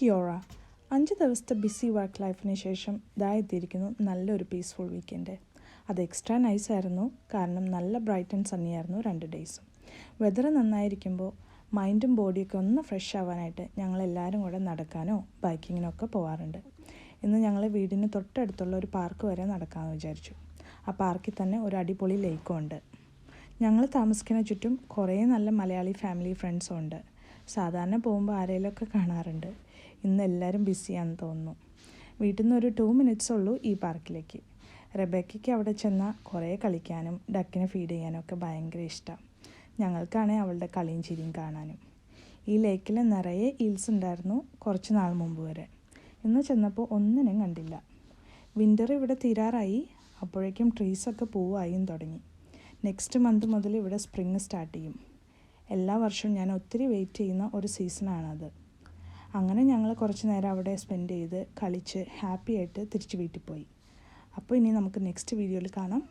കിയോറ 5 ദിവസത്തെ BC work ലൈഫിന് ശേഷം എത്തിയിരിക്കുന്നു നല്ലൊരു പീസ്ഫുൾ വീക്കെൻഡ്. അത് എക്സ്ട്രാ നൈസ് ആയിരുന്നു, കാരണം നല്ല ബ്രൈറ്റ് ആൻഡ് സണ്ണി ആയിരുന്നു 2 ഡേയ്സും. വെതർ നന്നായിരിക്കുമ്പോൾ മൈൻഡും ബോഡിയൊക്കെ ഒന്ന് ഫ്രഷ് ആവാനായിട്ട് ഞങ്ങളെല്ലാവരും കൂടെ നടക്കാനോ ബൈക്കിങ്ങിനോ ഒക്കെ പോകാറുണ്ട്. ഇന്ന് ഞങ്ങൾ വീടിന് തൊട്ടടുത്തുള്ള ഒരു പാർക്ക് വരെ നടക്കാമെന്ന് വിചാരിച്ചു. ആ പാർക്കിൽ തന്നെ ഒരു അടിപൊളി ലേക്കും ഉണ്ട്. ഞങ്ങൾ താമസിക്കുന്ന ചുറ്റും കുറേ നല്ല മലയാളി ഫാമിലി ഫ്രണ്ട്സും ഉണ്ട്. സാധാരണ പോകുമ്പോൾ ആരെങ്കിലുമൊക്കെ കാണാറുണ്ട്. ഇന്ന് എല്ലാവരും ബിസിയാണെന്ന് തോന്നുന്നു. വീട്ടിൽ നിന്ന് ഒരു 2 മിനിറ്റ്സ് ഉള്ളൂ ഈ പാർക്കിലേക്ക്. റെബേക്കയ്ക്ക് അവിടെ ചെന്നാൽ കുറേ കളിക്കാനും ഡക്കിനെ ഫീഡ് ചെയ്യാനും ഒക്കെ ഭയങ്കര ഇഷ്ടമാണ്. ഞങ്ങൾക്കാണെങ്കിൽ അവളുടെ കളിയും ചിരിയും കാണാനും. ഈ ലേക്കിൽ നിറയെ ഈൽസ് ഉണ്ടായിരുന്നു കുറച്ച് നാൾ മുമ്പ് വരെ. ഇന്ന് ചെന്നപ്പോൾ ഒന്നിനും കണ്ടില്ല. വിൻ്റർ ഇവിടെ തീരാറായി, അപ്പോഴേക്കും ട്രീസൊക്കെ പൂവായും തുടങ്ങി. നെക്സ്റ്റ് മന്ത് മുതൽ ഇവിടെ സ്പ്രിങ് സ്റ്റാർട്ട് ചെയ്യും. എല്ലാ വർഷവും ഞാൻ ഒത്തിരി വെയിറ്റ് ചെയ്യുന്ന ഒരു സീസണാണത്. അങ്ങനെ ഞങ്ങൾ കുറച്ച് നേരം അവിടെ സ്പെൻഡ് ചെയ്ത് കളിച്ച് ഹാപ്പി ആയിട്ട് തിരിച്ച് വീട്ടിൽ പോയി. അപ്പോൾ ഇനി നമുക്ക് നെക്സ്റ്റ് വീഡിയോയിൽ കാണാം.